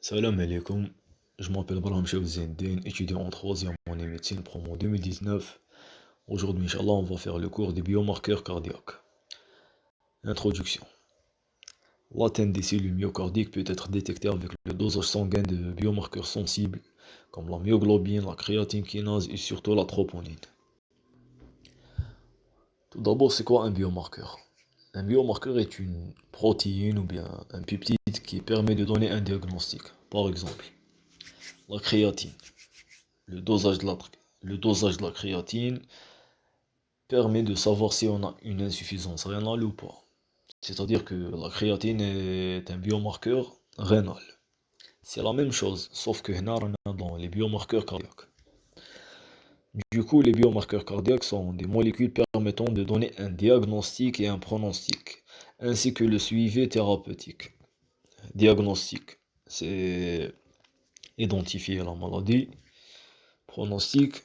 Salam alaikum, je m'appelle Brahim Zendine, étudiant en troisième année médecine promo 2019. Aujourd'hui, Inch'Allah, on va faire le cours des biomarqueurs cardiaques. Introduction. L'atteinte des cellules myocardiques peut être détectée avec le dosage sanguin de biomarqueurs sensibles, comme la myoglobine, la créatine kinase et surtout la troponine. Tout d'abord, c'est quoi un biomarqueur? Un biomarqueur est une protéine ou bien un peptide qui permet de donner un diagnostic. Par exemple, la créatine. Le dosage de la créatine permet de savoir si on a une insuffisance rénale ou pas. C'est-à-dire que la créatine est un biomarqueur rénal. C'est la même chose, sauf que هنا رانا dans les biomarqueurs cardiaques. Du coup, les biomarqueurs cardiaques sont des molécules permettant de donner un diagnostic et un pronostic, ainsi que le suivi thérapeutique. Diagnostic, c'est identifier la maladie. Pronostic,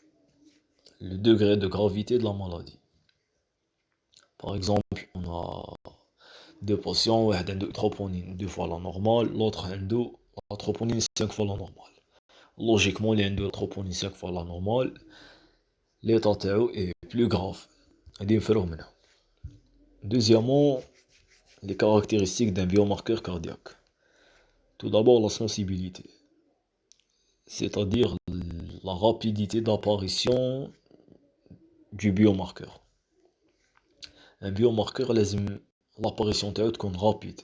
le degré de gravité de la maladie. Par exemple, on a deux patients, واحد عنده troponine 2 fois la normale, l'autre عنده la troponine 5 fois la normale. Logiquement, اللي عنده la troponine 5 fois la normale, l'état تاعو est plus grave. هادي نفرغ منها. Deuxièmement, les caractéristiques d'un biomarqueur cardiaque. Tout d'abord, la sensibilité, c'est-à-dire la rapidité d'apparition du biomarqueur. Un biomarqueur, l'apparition تاعو تكون rapide.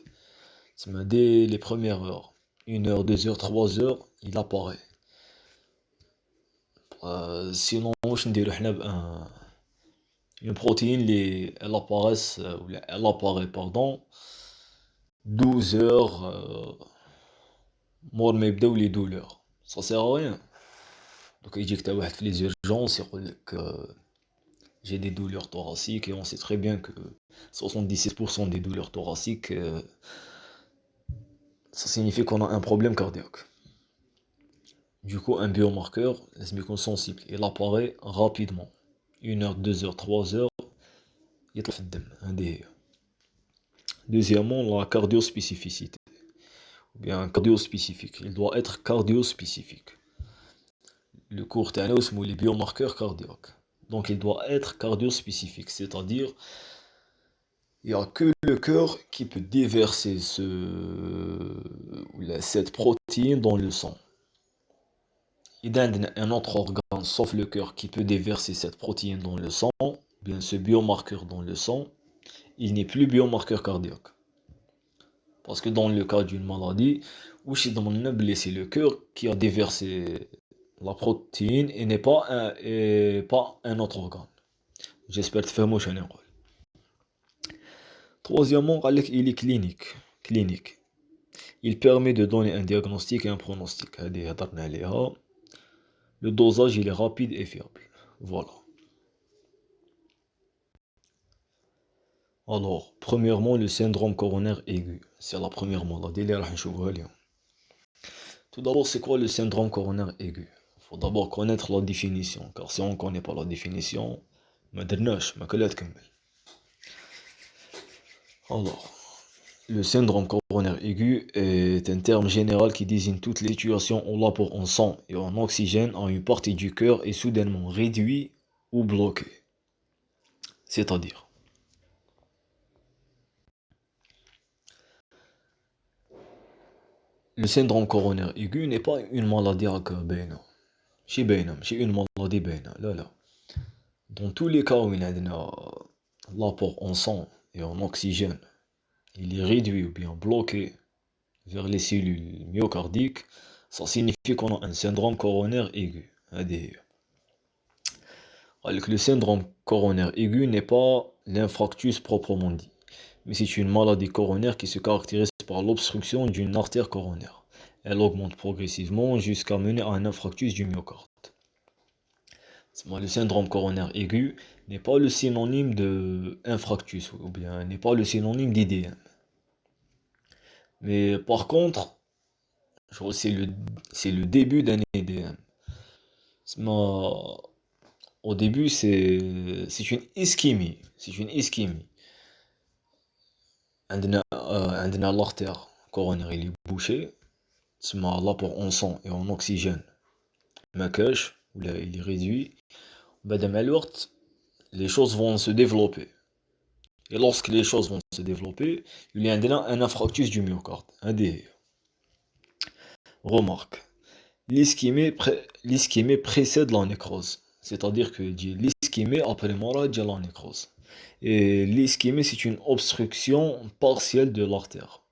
Dès les premières heures, 1 heure, 2 heures, 3 heures, il apparaît. Sinon, واش نديرو حنا une protéine elle apparaît pardon 12 heures مور ما يبداو les douleurs. Ça sert à rien. Donc يجيك تا واحد في les urgences يقولك j'ai des douleurs thoraciques et on sait très bien que 77% des douleurs thoraciques ça signifie qu'on a un problème cardiaque. Du coup, un biomarqueur, est sensible, il apparaît rapidement. 1 heure, 2 heures, 3 heures, يطلع في الدم. Deuxièmement, la cardiospécificité. Ou bien cardiospécifique. Il doit être cardiospécifique. Le cours تاعنا اسمه les biomarqueurs cardiaques. Donc il doit être cardiospécifique, c'est-à-dire il n'y a que le cœur qui peut déverser cette protéine dans le sang. Il y a un autre organe, sauf le cœur, qui peut déverser cette protéine dans le sang, bien ce biomarqueur dans le sang, il n'est plus biomarqueur cardiaque. Parce que dans le cas d'une maladie, c'est le cœur qui a déversé la protéine et pas un autre organe. J'espère que tu fais ce que Troisièmement, il est clinique. Il permet de donner un diagnostic et un pronostic. Le dosage, il est rapide et fiable. Voilà. Alors, premièrement, le syndrome coronaire aigu. C'est la première maladie. Tout d'abord, c'est quoi le syndrome coronaire aigu? Il faut d'abord connaître la définition, car si on ne connaît pas la définition, alors, le syndrome coronaire aigu est un terme général qui désigne toute les situations où l'apport en sang et en oxygène à une partie du cœur est soudainement réduit ou bloqué. C'est-à-dire, le syndrome coronaire aigu n'est pas une maladie c'est une maladie là. Dans tous les cas où il y a l'apport en sang et en oxygène, il est réduit ou bien bloqué vers les cellules myocardiques, ça signifie qu'on a un syndrome coronaire aigu. Alors que le syndrome coronaire aigu n'est pas l'infarctus proprement dit, mais c'est une maladie coronaire qui se caractérise par l'obstruction d'une artère coronaire. Elle augmente progressivement jusqu'à mener à un infarctus du myocarde. Le syndrome coronaire aigu n'est pas le synonyme de infarctus ou bien n'est pas le synonyme d'IDM. Mais par contre, c'est le début d'un IDM. Au début, c'est une ischémie. C'est une ischémie. عندنا l'artère coronaire il est bouché. l'apport en sang et en oxygène ما كاش ولا il est réduit بعد مع الوقت les choses vont se développer. Et lorsque les choses vont se développer, il y a un infarctus du myocarde. Remarque, l'ischémie précède la nécrose. C'est-à-dire que l'ischémie après mort de la nécrose. Et l'ischémie, c'est une obstruction partielle de l'artère.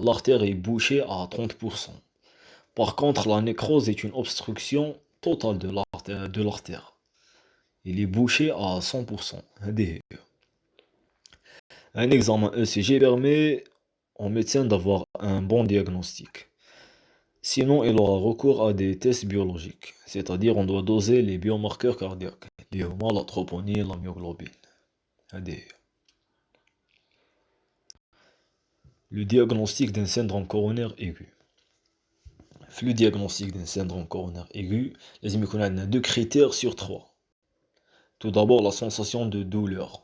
L'artère est bouchée à 30%. Par contre, la nécrose est une obstruction totale de l'artère. Il est bouché à 100%. Un examen ECG permet au médecin d'avoir un bon diagnostic. Sinon, il aura recours à des tests biologiques. C'est-à-dire, on doit doser les biomarqueurs cardiaques. La troponine, la myoglobine. Le diagnostic d'un syndrome coronaire aigu. Le diagnostic d'un syndrome coronaire aigu, les immunoglobulines ont 2 critères sur 3. Tout d'abord, la sensation de douleur.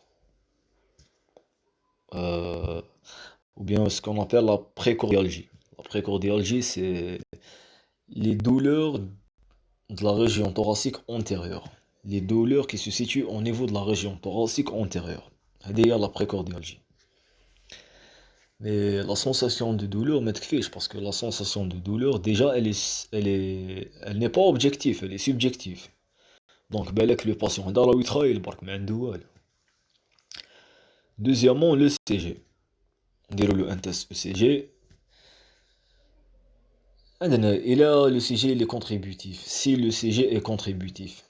Ou bien ce qu'on appelle la précordialgie. La précordialgie, c'est les douleurs de la région thoracique antérieure. Les douleurs qui se situent au niveau de la région thoracique antérieure. C'est la précordialgie. Mais la sensation de douleur m'étfiche parce que la sensation de douleur, déjà, elle n'est pas objective, elle est subjective. Donc, le patient a la witra, il barque mais deuxièmement, le CG. On déroule un test ECG. Et là, le CG il est contributif. Si le CG est contributif,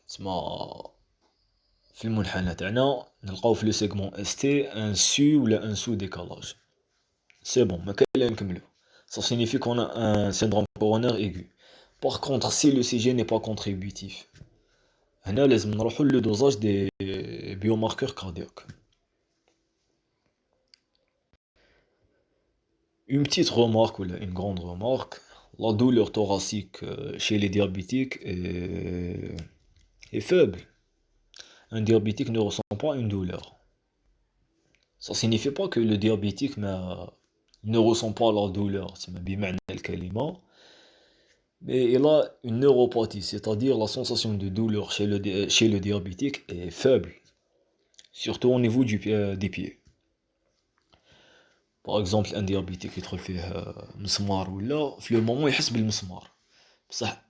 في المنحنى تاعنا نلقاو في le segment ST un su ou un sous-décalage. C'est bon, ما كاين نكملو. Ça signifie qu'on a un syndrome coronaire aigu. Par contre, si le CG n'est pas contributif, هنا لازم نروحو le dosage des biomarqueurs cardiaques. Une petite remarque ou une grande remarque, la douleur thoracique chez les diabétiques est faible. Un diabétique ne ressent pas une douleur. Ça signifie pas que le diabétique ne ressent pas la douleur, mais il a une neuropathie, c'est-à-dire la sensation de douleur chez le diabétique est faible, surtout au niveau des pieds. Par exemple, un diabétique يدخل فيه مسمار ولا في le moment يحس بالمسمار بصح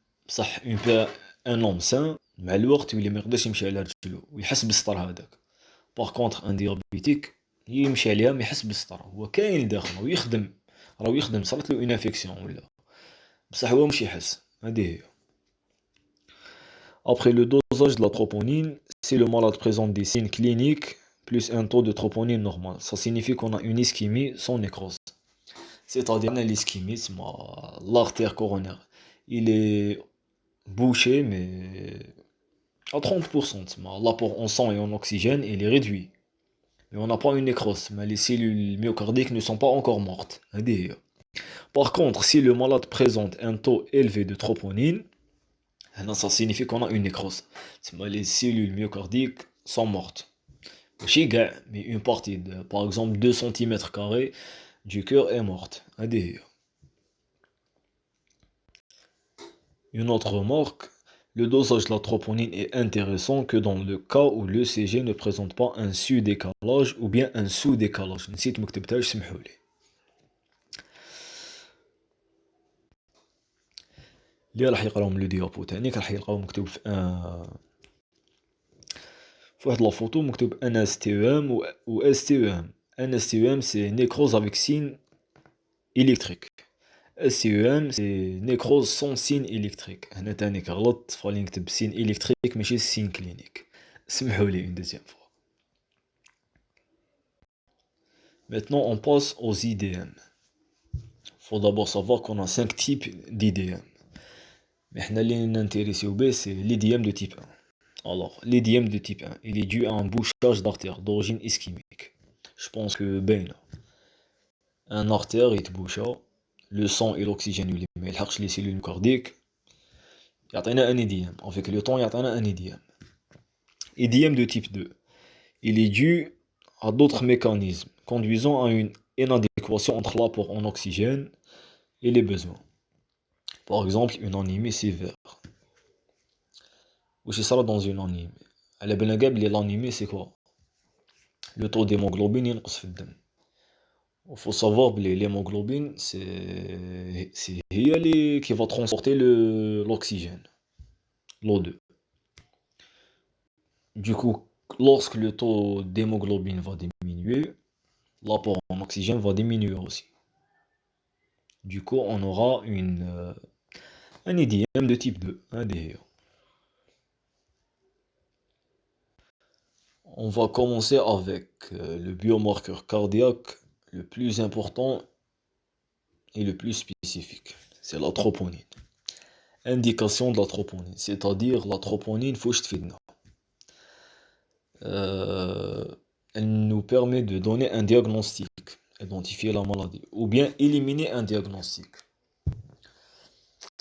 un homme sain مع الوقت يولي ما يقدرش يمشي على رجلو ويحس بالسطر هذاك. Par contre, un diabétique يمشي عليها ما يحس بالسطر، هو كاين لداخل راهو يخدم صارت له اون انفيكسيون ولا بصح هو مش يحس. هذه هي. Après le dosage de la troponine, si le malade présente des signes cliniques plus un taux de troponine normal, ça signifie qu'on a une ischémie sans nécrose. C'est-à-dire l'ischémie, l'artère coronaire, il est bouché mais à 30%. L'apport en sang et en oxygène, il est réduit. Mais on n'a pas une nécrose, mais les cellules myocardiques ne sont pas encore mortes. Par contre, si le malade présente un taux élevé de troponine, ça signifie qu'on a une nécrose. Les cellules myocardiques sont mortes. Mais une partie, par exemple 2 cm² du cœur est morte. Une autre remarque, le dosage de la troponine est intéressant que dans le cas où l'ECG ne présente pas un su-décalage ou bien un sous-décalage. نسيت مكتبتهاش سمحولي. اللي راح يقراهم لو ديابو تاعي راح يلقاو مكتوب في واحد لا فوتو مكتوب ان اس تي ام و اس تي ام. ان اس تي ام سي nécrose avec signe électrique. SCEM c'est nécrose sans signe électrique. هنا تاني غلط فالي نكتب signe électrique ماشي signe clinique. سمحولي une deuxième fois. Maintenant on passe aux IDM. Faut d'abord savoir qu'on a 5 types d'IDM. Mais حنا اللي ننتريسيو به c'est l'IDM de type 1. Alors, l'IDM de type 1, il est dû à un bouchage d'artère d'origine ischémique. Je pense que un artère est bouché, le sang et l'oxygène ما يلحقش les cellules cardiaques. يعطينا un IDM. Avec le temps, يعطينا un IDM. IDM de type 2, il est dû à d'autres mécanismes conduisant à une inadéquation entre l'apport en oxygène et les besoins. Par exemple, une anémie sévère. Ou c'est ça dans une anémie. L'anémie, c'est quoi? Le taux d'hémoglobine ينقص في الدم. Il faut savoir que l'hémoglobine, c'est elle qui va transporter l'oxygène, l'O2. Du coup, lorsque le taux d'hémoglobine va diminuer, l'apport en oxygène va diminuer aussi. Du coup, on aura un IDM de type 2, un DE. On va commencer avec le biomarqueur cardiaque le plus important et le plus spécifique. C'est la troponine. Indication de la troponine, c'est-à-dire la troponine faut تفيدنا. Elle nous permet de donner un diagnostic, identifier la maladie, ou bien éliminer un diagnostic.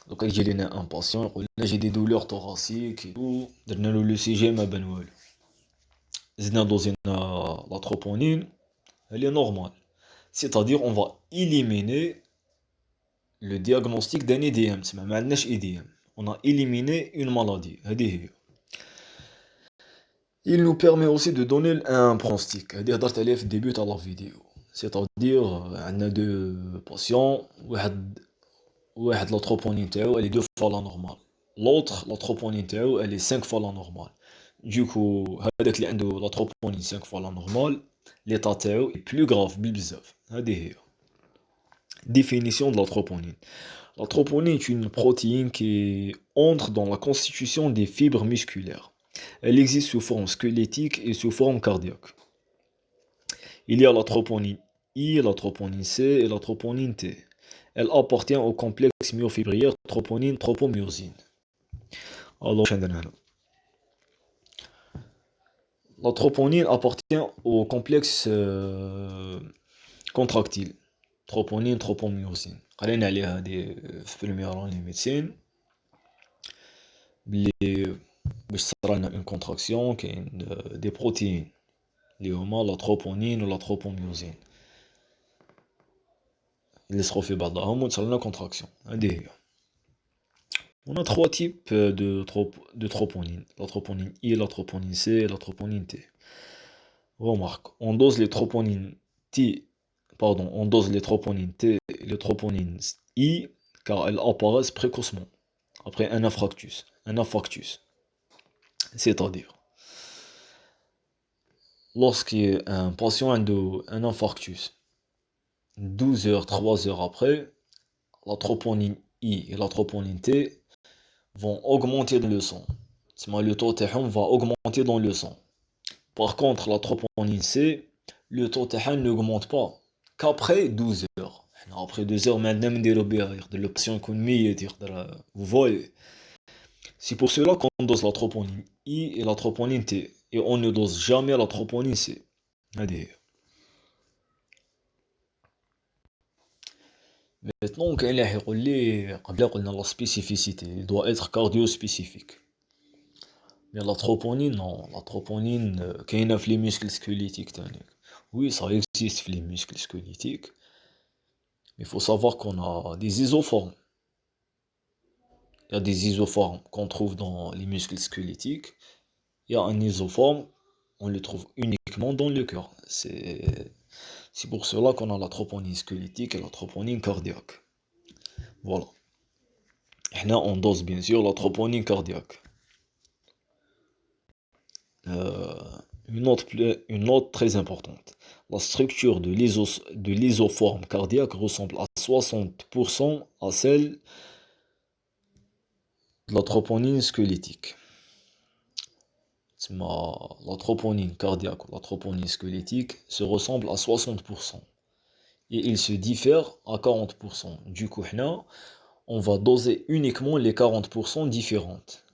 Donc, j'ai un patient, j'ai des douleurs thoraciques et tout, le CG ma benouel. La troponine, elle est normale. C'est-à-dire, on va éliminer le diagnostic d'un IDM. C'est même un IDM. On a éliminé une maladie. Il nous permet aussi de donner un pronostic. C'est-à-dire, début à la vidéo. C'est-à-dire, on a deux patients, la troponine elle est 2 fois la normale. L'autre, la troponine elle est 5 fois la normale. Du coup, هذاك اللي عنده la troponine 5 fois la normale, l'état est plus grave بزاف. هذه هي. Définition de la troponine. La troponine est une protéine qui entre dans la constitution des fibres musculaires. Elle existe sous forme squelettique et sous forme cardiaque. Il y a la troponine I, la troponine C et la troponine T. Elle appartient au complexe myofibrillaire troponine tropomyosine. Alors, la troponine appartient au complexe contractile troponine tropomyosine. قرينا عليها في première année médecine بلي باش تصرى لنا une contraction كاين des protéines اللي هما la troponine ou la tropomyosine يلصقوا في بعضهم وتصرى لنا contraction. هذه هي. On a 3 types de troponine. La troponine I, la troponine C et la troponine T. Remarque, on dose les troponines on dose les troponines T et les troponines I car elles apparaissent précocement après un infarctus. C'est-à-dire, lorsqu'il y a un patient a un infarctus, 12 heures, 3 heures après, la troponine I et la troponine T vont augmenter dans le sang. Le taux va augmenter dans le sang. Par contre, la troponine C, le taux n'augmente pas qu'après 12 heures. Après 2 heures, maintenant, le patient vous voyez. C'est pour cela qu'on dose la troponine I et la troponine T. Et on ne dose jamais la troponine C. Maintenant, la spécificité, il doit être cardio-spécifique. Mais la troponine, non. La troponine, qu'il y a les muscles squelettiques. Oui, ça existe les muscles squelettiques. Mais il faut savoir qu'on a des isoformes. Il y a des isoformes qu'on trouve dans les muscles squelettiques. Il y a un isoforme, on le trouve uniquement dans le cœur. C'est pour cela qu'on a la troponine squelettique et la troponine cardiaque. Voilà. Et là, on dose bien sûr la troponine cardiaque. Une autre très importante. La structure de l'isoforme cardiaque ressemble à 60% à celle de la troponine squelettique. La troponine cardiaque ou la troponine squelettique se ressemble à 60%. Et il se diffère à 40%. Du coup, on va doser uniquement les 40% différentes.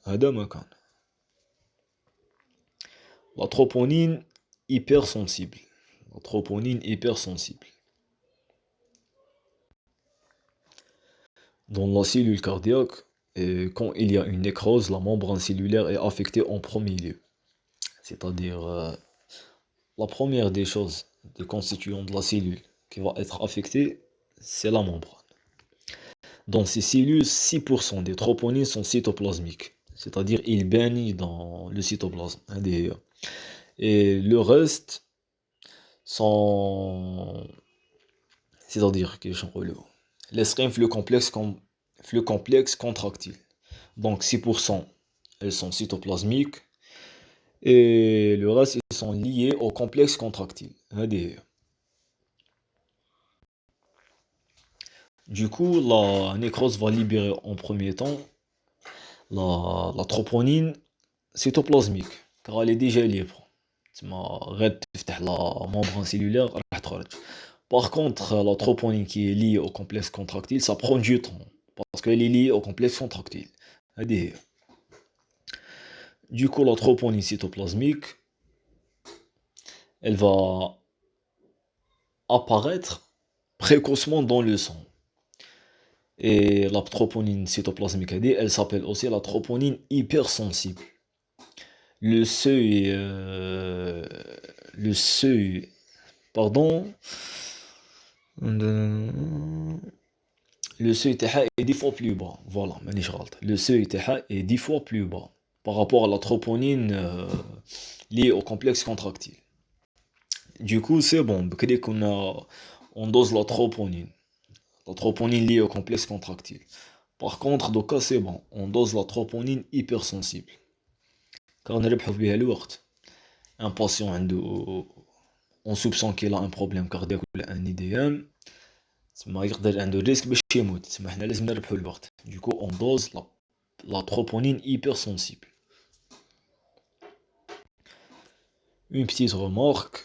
La troponine hypersensible. La troponine hypersensible. Dans la cellule cardiaque, quand il y a une nécrose, la membrane cellulaire est affectée en premier lieu. C'est-à-dire, la première des choses, des constituants de la cellule qui va être affectée, c'est la membrane. Dans ces cellules, 6% des troponines sont cytoplasmiques, c'est-à-dire ils baignent dans le cytoplasme, NDE. Et le reste sont, c'est-à-dire qu'ils sont relevés. Les flux complexe contractile. Donc 6% elles sont cytoplasmiques et le reste ils sont liés au complexe contractile, NDE. Du coup, la nécrose va libérer en premier temps la troponine cytoplasmique, car elle est déjà libre. La membrane cellulaire. Par contre, la troponine qui est liée au complexe contractile, ça prend du temps, parce qu'elle est liée au complexe contractile. Du coup, la troponine cytoplasmique, elle va apparaître précocement dans le sang. Et la troponine cytoplasmique, elle s'appelle aussi la troponine hypersensible. Le seuil, le seuil, pardon, le seuil TH est 10 fois plus bas. Voilà, le seuil TH est 10 fois plus bas par rapport à la troponine liée au complexe contractile. Du coup, c'est bon, dès on dose la troponine liée au complexe contractile. Par contre, dans le cas, c'est bon, on dose la troponine hypersensible. Car on a بها الوقت. Un patient on soupçonne qu'il a un problème cardiaque ou un IDM, تسمى يقدر عنده risque باش يموت. تسمى حنا لازم نربحوا الوقت. Du coup, on dose la troponine hypersensible. Une petite remarque,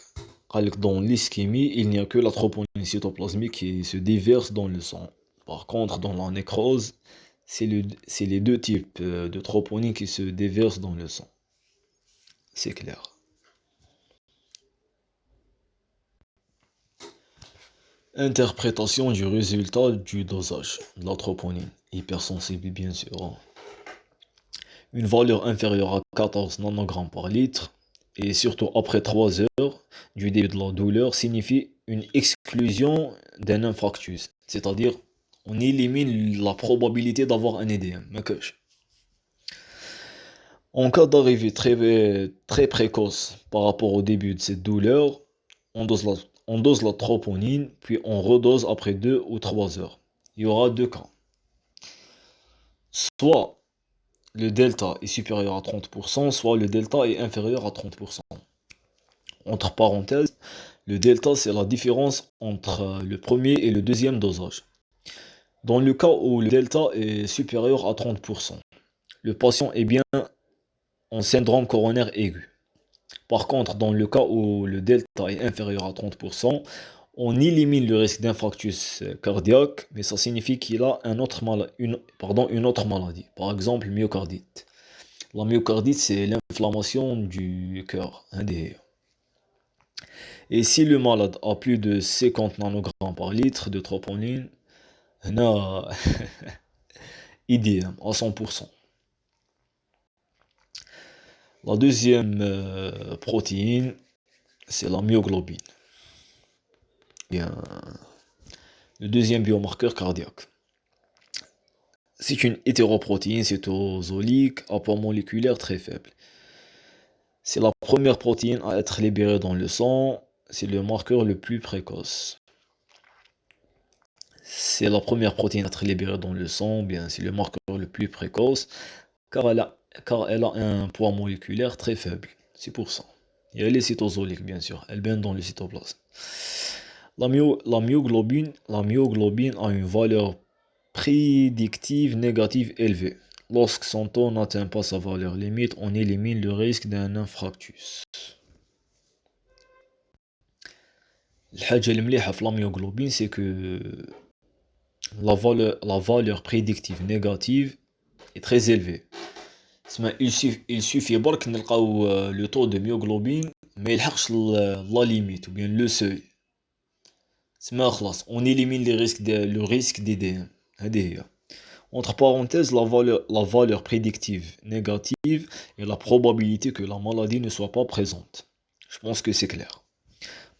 dans l'ischémie, il n'y a que la troponine cytoplasmique qui se déverse dans le sang. Par contre, dans la nécrose, c'est les deux types de troponine qui se déversent dans le sang. C'est clair. Interprétation du résultat du dosage de la troponine, hypersensible bien sûr. Une valeur inférieure à 14 nanogrammes par litre, et surtout après 3 heures du début de la douleur, signifie une exclusion d'un infarctus. C'est-à-dire, on élimine la probabilité d'avoir un EDM. En cas d'arrivée très précoce par rapport au début de cette douleur, on dose la troponine, puis on redose après 2 ou 3 heures. Il y aura deux cas. Soit le delta est supérieur à 30%, soit le delta est inférieur à 30%. Entre parenthèses, le delta c'est la différence entre le premier et le deuxième dosage. Dans le cas où le delta est supérieur à 30%, le patient est bien en syndrome coronaire aigu. Par contre, dans le cas où le delta est inférieur à 30%, on élimine le risque d'infarctus cardiaque, mais ça signifie qu'il a une autre maladie, par exemple myocardite. La myocardite, c'est l'inflammation du cœur, Et si le malade a plus de 50 nanogrammes par litre de troponine, idem, à 100%. La deuxième protéine, c'est la myoglobine. Bien, le deuxième biomarqueur cardiaque. C'est une hétéroprotéine cytosolique à poids moléculaire très faible. C'est la première protéine à être libérée dans le sang. C'est le marqueur le plus précoce. C'est la première protéine à être libérée dans le sang, bien c'est le marqueur le plus précoce, car elle a un poids moléculaire très faible. C'est pour ça. Et elle est cytosolique, bien sûr. Elle baigne dans le cytoplasme. La myoglobine a une valeur prédictive négative élevée. Lorsque son taux n'atteint pas sa valeur limite, on élimine le risque d'un infarctus. الحاجة المليحة في la myoglobine, c'est que la valeur prédictive négative est très élevée. Il suffit برك نلقاو le taux de myoglobine ما يلحقش la limite ou bien le seuil. خلاص on élimine le risque d'EDM. Entre parenthèses, la valeur prédictive négative et la probabilité que la maladie ne soit pas présente. Je pense que c'est clair.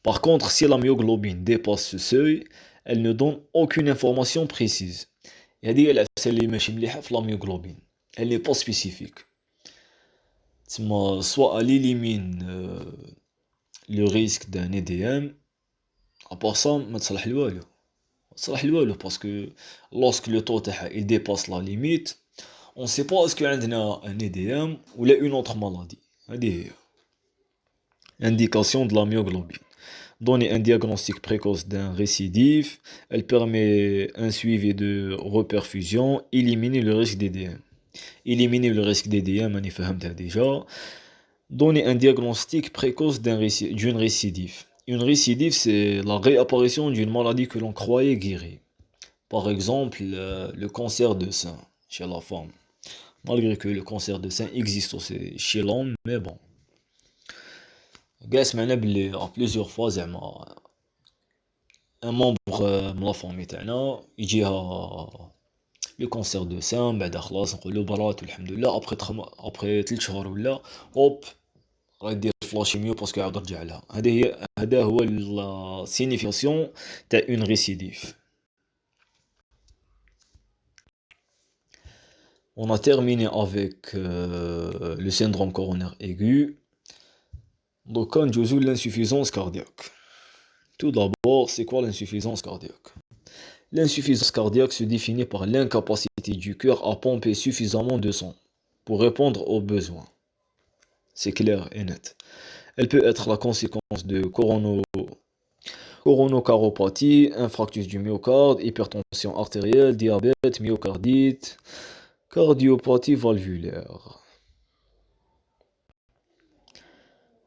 Par contre, si la myoglobine dépasse ce seuil, elle ne donne aucune information précise. هذه هي العفسه اللي ماشي مليحه في لاميوغلوبين. elle n'est pas spécifique. تسمى soit elle élimine le risque d'un EDM. à part ça ما تصلح لوالو، ما تصلح لوالو باسكو lorsque le taux تاعها il dépasse la limite on sait pas est-ce que عندنا un EDM ou là une autre maladie. هذه هي indication de la myoglobine. Donner un diagnostic précoce d'un récidive, elle permet un suivi de reperfusion, éliminer le risque d'EDM. Éliminer le risque d'EDM, on y fait déjà. Donner un diagnostic précoce d'une récidive. Une récidive, c'est la réapparition d'une maladie que l'on croyait guérie. Par exemple, le cancer de sein chez la femme. Malgré que le cancer de sein existe aussi chez l'homme, mais bon. قاس معنا بلي plusieurs fois زعما un membre من لا فامي تاعنا يجيها لو كونسير دو سان، بعدا خلاص نقولو برات والحمد لله ابخي 3 شهور ولا اوب غادير فلاشيميو باسكو عاود رجع لها. هذا هو لا سينيفيكاسيون تاع اون ريسيديف. On a terminé avec le syndrome coronaire aigu. Donc, on joue l'insuffisance cardiaque. Tout d'abord, c'est quoi l'insuffisance cardiaque? L'insuffisance cardiaque se définit par l'incapacité du cœur à pomper suffisamment de sang pour répondre aux besoins. C'est clair et net. Elle peut être la conséquence de coronacaropathie, infarctus du myocarde, hypertension artérielle, diabète, myocardite, cardiopathie valvulaire.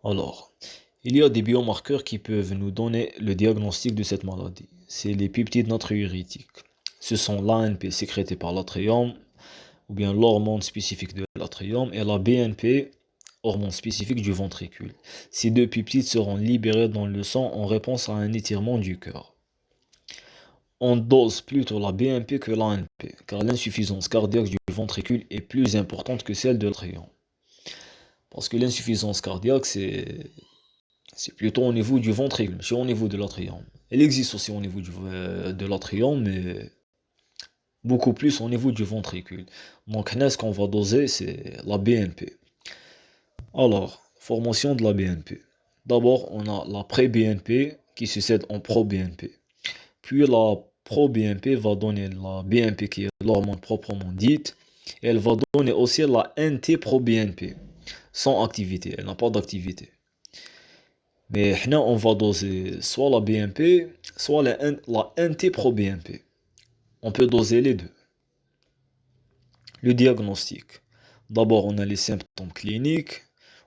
Alors, il y a des biomarqueurs qui peuvent nous donner le diagnostic de cette maladie. C'est les peptides natriurétiques. Ce sont l'ANP sécrété par l'atrium, ou bien l'hormone spécifique de l'atrium, et la BNP, hormone spécifique du ventricule. Ces deux peptides seront libérés dans le sang en réponse à un étirement du cœur. On dose plutôt la BNP que l'ANP, car l'insuffisance cardiaque du ventricule est plus importante que celle de l'atrium. Parce que l'insuffisance cardiaque, c'est plutôt au niveau du ventricule, c'est au niveau de l'atrium. Elle existe aussi au niveau de l'atrium, mais beaucoup plus au niveau du ventricule. Donc là, ce qu'on va doser, c'est la BNP. Alors, formation de la BNP. D'abord, on a la pré-BNP qui succède en pro-BNP. Puis la pro-BNP va donner la BNP qui est l'hormone proprement dite. Et elle va donner aussi la NT-pro-BNP, sans activité, elle n'a pas d'activité. Mais là, on va doser soit la BNP, soit la NT-pro-BNP. On peut doser les deux. Le diagnostic. D'abord, on a les symptômes cliniques.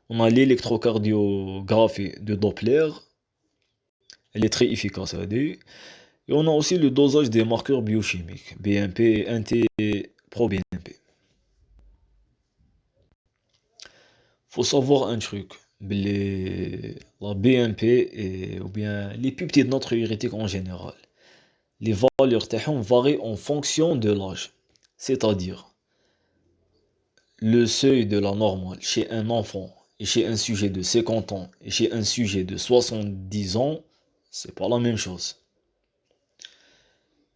On a l'électrocardiographie de Doppler. Elle est très efficace à dire. Et on a aussi le dosage des marqueurs biochimiques. BNP, NT, pro-BNP. Faut savoir un truc. La BNP ou bien les peptides natriurétiques en général. Les valeurs varient en fonction de l'âge. C'est-à-dire, le seuil de la normale chez un enfant et chez un sujet de 50 ans et chez un sujet de 70 ans, c'est pas la même chose.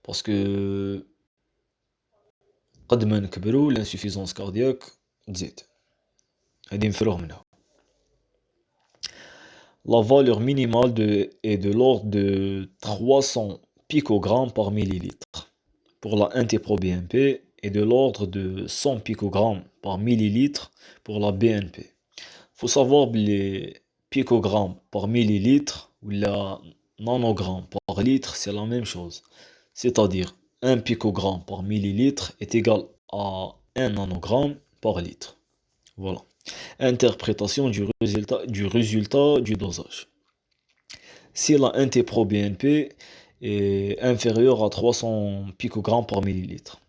Parce que قد ما نكبروا l'insuffisance cardiaque تزيد. هذه نفرغ منها. La valeur minimale est de l'ordre de 300 picogrammes par millilitre pour la NT-proBNP et de l'ordre de 100 picogrammes par millilitre pour la BNP. Faut savoir que les picogrammes par millilitre ou la nanogramme par litre, c'est la même chose. C'est-à-dire 1 picogramme par millilitre est égal à 1 nanogramme par litre. Voilà. Interprétation du résultat du dosage. Si la NT-proBNP est inférieure à 300 picogrammes par millilitre,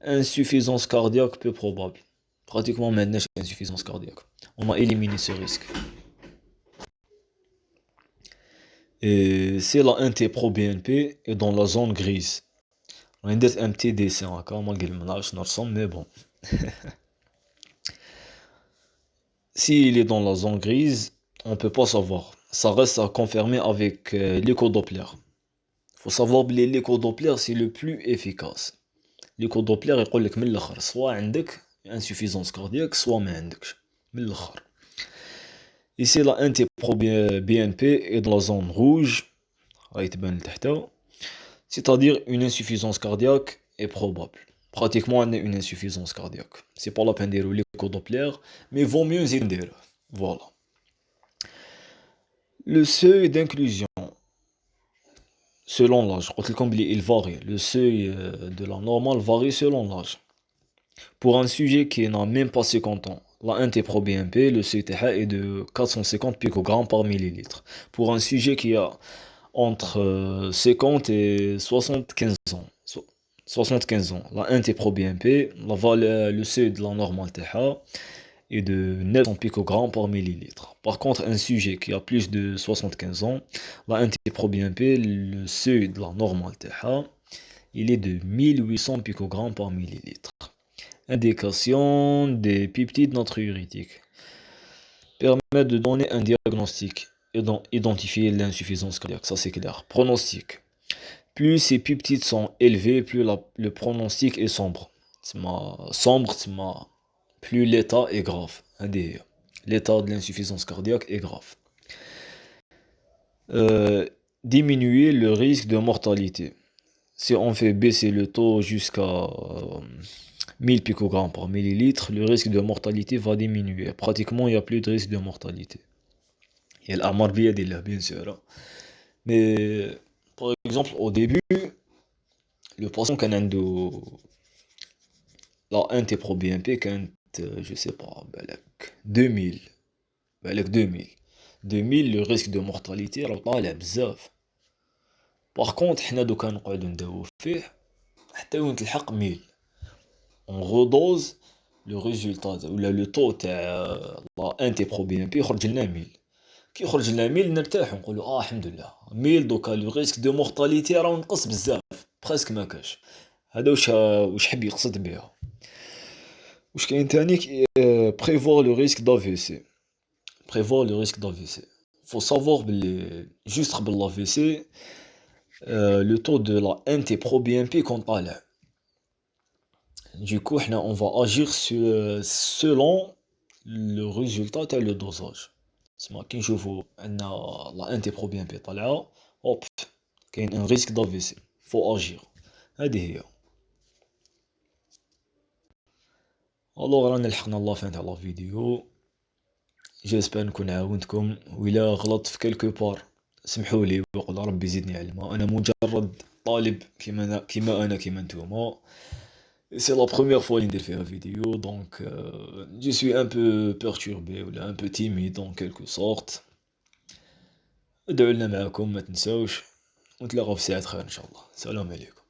insuffisance cardiaque peu probable. Pratiquement maintenant, c'est insuffisance cardiaque. On a éliminé ce risque. Et si la NT-proBNP est dans la zone grise, on a un petit dessin, mais bon. S'il est dans la zone grise, on ne peut pas savoir. Ça reste à confirmer avec l'écho Doppler. Il faut savoir que l'écho Doppler, c'est le plus efficace. ليكو دوبلير يقول لك من الاخر سوا عندك انسوفيزونس كاردياك سوا ما عندكش من الاخر. ici la NT pro BNP est dans la zone rouge راهي تبان لتحت c'est-à-dire une insuffisance cardiaque est probable. Pratiquement on a une insuffisance cardiaque. C'est pas la peine de rouler l'écho Doppler, mais vaut mieux y. Voilà. Le seuil d'inclusion selon l'âge, il varie. Le seuil de la normale varie selon l'âge. Pour un sujet qui n'a même pas 50 ans, la NT-proBNP, le seuil TH est de 450 picogrammes par millilitre. Pour un sujet qui a entre 50 et 75 ans, 75 ans, la NT-proBNP, le seuil de la normale TH est de 900 picogrammes par millilitre. Par contre, un sujet qui a plus de 75 ans, la NT-proBNP, le seuil de la normale TH, il est de 1800 picogrammes par millilitre. Indication des peptides natriurétiques permet de donner un diagnostic et d'identifier l'insuffisance cardiaque, ça c'est clair. Pronostic. Plus ces peptides sont élevés, plus le pronostic est sombre. Plus l'état est grave. L'état de l'insuffisance cardiaque est grave. Diminuer le risque de mortalité. Si on fait baisser le taux jusqu'à 1000 picogrammes par millilitre, le risque de mortalité va diminuer. Pratiquement, il n'y a plus de risque de mortalité. Il y a l'amar biyadillah, bien sûr. Mais, par exemple, au début, le patient qui a la NT-proBNP, je sais pas, 2000. 2000, le risque de mortalité, est bzaf. Par contre, حنا دوكا نقعدو نداوو فيه حتى وين تلحق 1000. On redose le résultat ou le taux تاع la NT-proBNP يخرج لنا 1000. كي يخرج لنا 1000 نرتاحو نقولو الحمد لله 1000 دوكا لو ريسك دو مورتاليتي راه نقص بزاف بريسك ما كاش. هذا واش حب يقصد بها. واش كاين تاني prévoir le risque d'AVC. Prévoir le risque d'AVC. Faut savoir juste قبل l'AVC le taux de la NT-proBNP qu'on طالع. Du coup, on va agir selon le résultat et le dosage. كي نشوفوا ان la NT-proBNP طالعه hop كاين un risque d'AVC. Faut agir. هذه هي. الوغ رانا لحقنا لافان تاع لا فيديو. جيسبر نكون عاونتكم وإلا غلطت في كلكو بار سمحوا لي وقل ربي زيدني علما. انا مجرد طالب كيما نتوما. C'est la première fois que je fais une vidéo, donc je suis un peu perturbé ou un peu timide en quelque sorte. ادعوا لنا معكم ما تنسوش ونتلاقاو في ساعة خير ان شاء الله. سلام عليكم.